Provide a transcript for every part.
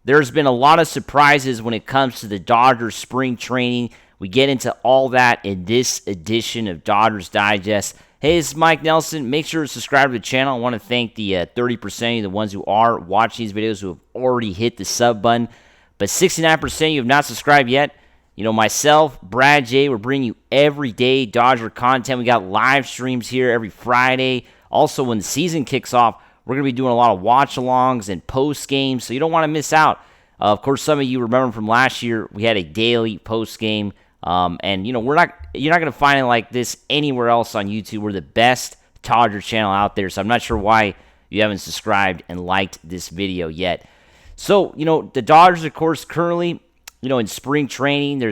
there's been a lot of surprises when it comes to the Dodgers spring training. We get into all that in this edition of Dodgers Digest. Hey, this is Mike Nelson. Make sure to subscribe to the channel. I want to thank the 30% of the ones who are watching these videos who have already hit the sub button. But 69% of you have not subscribed yet. You know, myself, Brad J, we're bringing you everyday Dodger content. We got live streams here every Friday. Also, when the season kicks off, we're going to be doing a lot of watch-alongs and post-games, so you don't want to miss out. Of course, some of you remember from last year, we had a daily post-game. And, you know, you're not going to find it like this anywhere else on YouTube. We're the best Dodger channel out there, so I'm not sure why you haven't subscribed and liked this video yet. So, you know, the Dodgers, of course, currently, you know, in spring training,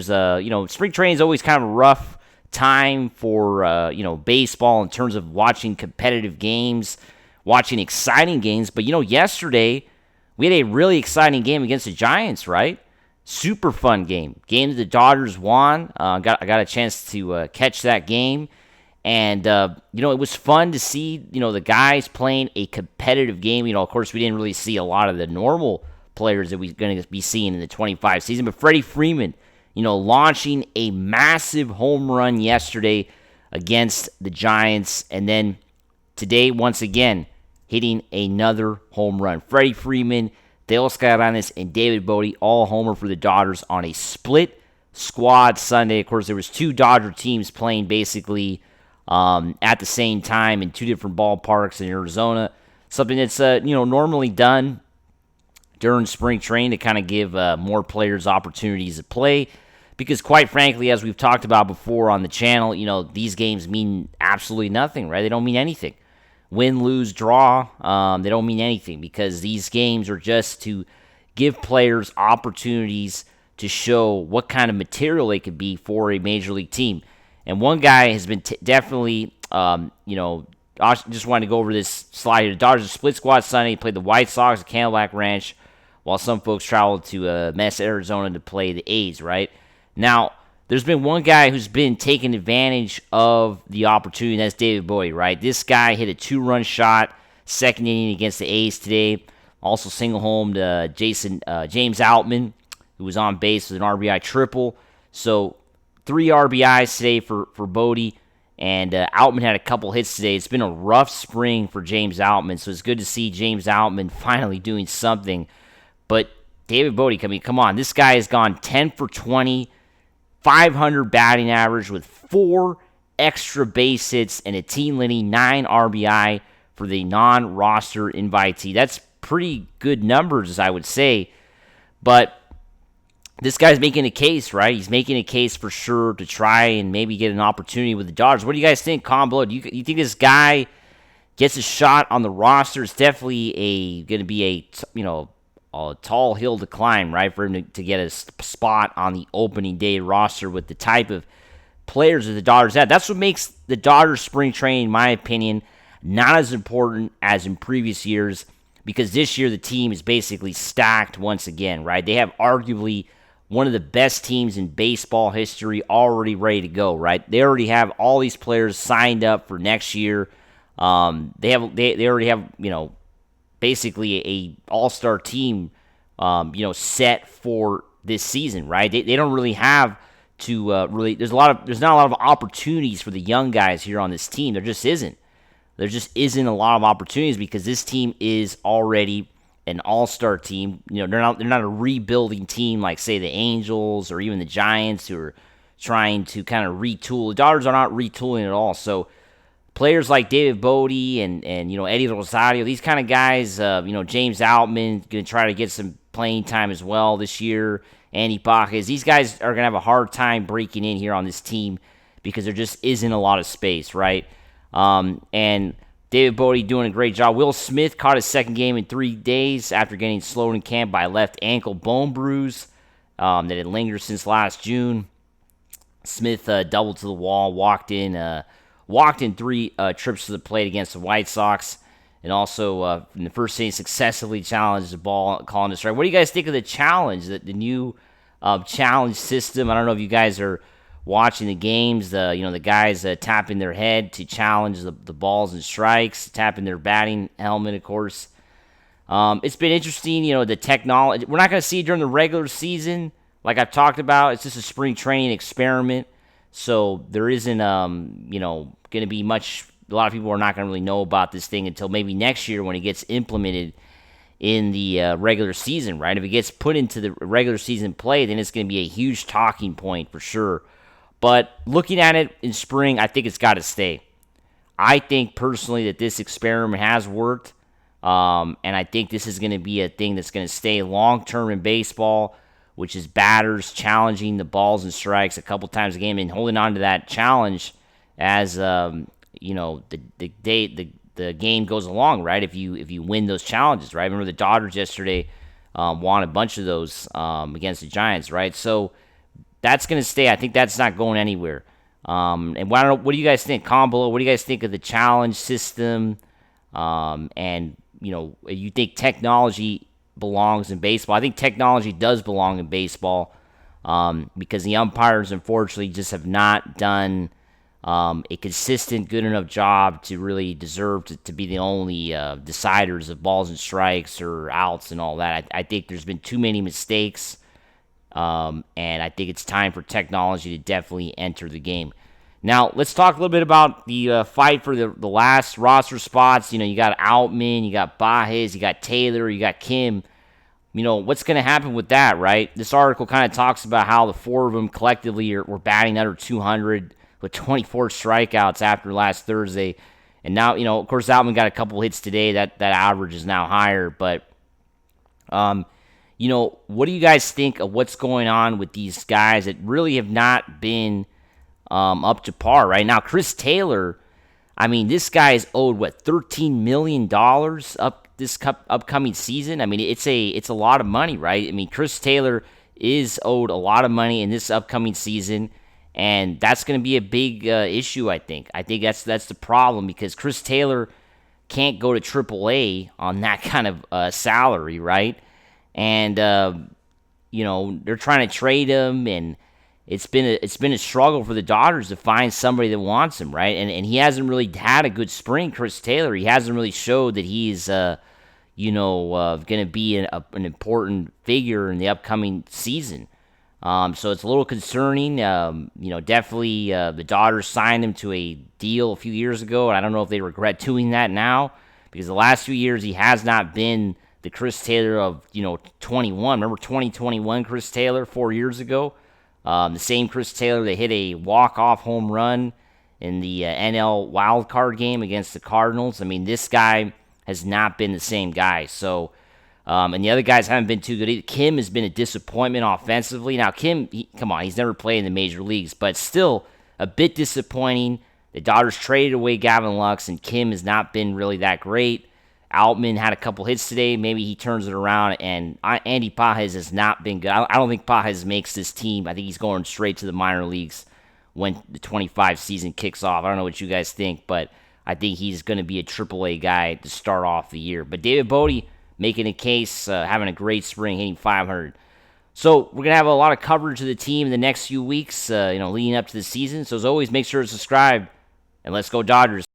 spring training is always kind of a rough time for, baseball in terms of watching competitive games, watching exciting games. But, you know, yesterday we had a really exciting game against the Giants, right? Super fun game. Game that the Dodgers won. I got a chance to catch that game. And, it was fun to see, the guys playing a competitive game. You know, of course, we didn't really see a lot of the normal players that we're going to be seeing in the 25 season. But Freddie Freeman, launching a massive home run yesterday against the Giants. And then today, once again, hitting another home run. Freddie Freeman, Teoscar Hernández, and David Bote all homer for the Dodgers on a split squad Sunday. Of course, there was two Dodger teams playing basically at the same time in two different ballparks in Arizona. Something that's normally done during spring training to kind of give more players opportunities to play. Because quite frankly, as we've talked about before on the channel, these games mean absolutely nothing, right? They don't mean anything. Win, lose, draw, they don't mean anything because these games are just to give players opportunities to show what kind of material they could be for a major league team. And one guy has been definitely, I just wanted to go over this slide here. The Dodgers split squad Sunday. He played the White Sox at Candleback Ranch while some folks traveled to Mesa, Arizona to play the A's, right? Now, there's been one guy who's been taking advantage of the opportunity, and that's David Bote, right? This guy hit a two-run shot, second inning against the A's today. Also single-homed James Outman, who was on base with an RBI triple. So 3 RBIs today for Bote, and Outman had a couple hits today. It's been a rough spring for James Outman, so it's good to see James Outman finally doing something. But David Bote, come on. This guy has gone 10 for 20, 500 batting average with 4 extra base hits and a team-leading 9 RBI for the non-roster invitee. That's pretty good numbers, I would say. But this guy's making a case, right? He's making a case for sure to try and maybe get an opportunity with the Dodgers. What do you guys think? Comment below. Do you think this guy gets a shot on the roster? It's definitely going to be a tall hill to climb, right, for him to get a spot on the opening day roster with the type of players that the Dodgers have. That's what makes the Dodgers spring training, in my opinion, not as important as in previous years, because this year the team is basically stacked once again, right? They have arguably one of the best teams in baseball history already ready to go, right? They already have all these players signed up for next year. They already have, basically a all-star team, set for this season, right? They don't really have to there's not a lot of opportunities for the young guys here on this team. There just isn't a lot of opportunities because this team is already an all-star team. They're not a rebuilding team like, say, the Angels or even the Giants who are trying to kind of retool. The Dodgers are not retooling at all. So players like David Bote and Eddie Rosario, these kind of guys, James Outman going to try to get some playing time as well this year. Andy Pajes, these guys are going to have a hard time breaking in here on this team because there just isn't a lot of space, right? And David Bote doing a great job. Will Smith caught his second game in 3 days after getting slowed in camp by a left ankle bone bruise that had lingered since last June. Smith doubled to the wall, walked in 3 trips to the plate against the White Sox, and also in the first inning successfully challenged the ball columnist. Right? What do you guys think of the challenge, the new challenge system? I don't know if you guys are watching the games. The guys tapping their head to challenge the balls and strikes, tapping their batting helmet, of course. It's been interesting, the technology. We're not going to see it during the regular season, like I've talked about. It's just a spring training experiment, so there isn't, going to be much. A lot of people are not going to really know about this thing until maybe next year when it gets implemented in the regular season, right? If it gets put into the regular season play, then it's going to be a huge talking point for sure. But looking at it in spring, I think it's got to stay. I think personally that this experiment has worked, and I think this is going to be a thing that's going to stay long term in baseball, which is batters challenging the balls and strikes a couple times a game and holding on to that challenge as the game goes along, right? If you win those challenges, right? Remember the Dodgers yesterday won a bunch of those against the Giants, right? So that's going to stay. I think that's not going anywhere. And what do you guys think? Comment below. What do you guys think of the challenge system? And you think technology belongs in baseball? I think technology does belong in baseball because the umpires, unfortunately, just have not done a consistent, good enough job to really deserve to be the only deciders of balls and strikes or outs and all that. I think there's been too many mistakes. And I think it's time for technology to definitely enter the game. Now, let's talk a little bit about the fight for the last roster spots. You got Outman, you got Pajes, you got Taylor, you got Kim. What's going to happen with that, right? This article kind of talks about how the four of them collectively were batting under 200 with 24 strikeouts after last Thursday. And now, of course, Outman got a couple hits today. That average is now higher. But what do you guys think of what's going on with these guys that really have not been up to par right now? Chris Taylor, this guy is owed $13 million up this upcoming season. It's a lot of money, right? Chris Taylor is owed a lot of money in this upcoming season, and that's going to be a big issue. I think that's the problem because Chris Taylor can't go to AAA on that kind of salary, right? And they're trying to trade him, and it's been a struggle for the Dodgers to find somebody that wants him, right? And he hasn't really had a good spring, Chris Taylor. He hasn't really showed that he's going to be an important figure in the upcoming season. So it's a little concerning. Definitely the Dodgers signed him to a deal a few years ago, and I don't know if they regret doing that now because the last few years he has not been the Chris Taylor of 21. Remember 2021 Chris Taylor 4 years ago? The same Chris Taylor that hit a walk-off home run in the NL wildcard game against the Cardinals. This guy has not been the same guy. So, and the other guys haven't been too good either. Kim has been a disappointment offensively. Now, Kim, come on, he's never played in the major leagues, but still a bit disappointing. The Dodgers traded away Gavin Lux, and Kim has not been really that great. Outman had a couple hits today. Maybe he turns it around. And Andy Pajes has not been good. I don't think Pajes makes this team. I think he's going straight to the minor leagues when the 25 season kicks off. I don't know what you guys think, but I think he's going to be a AAA guy to start off the year. But David Bote making a case, having a great spring, hitting 500. So we're going to have a lot of coverage of the team in the next few weeks, leading up to the season. So as always, make sure to subscribe, and let's go Dodgers.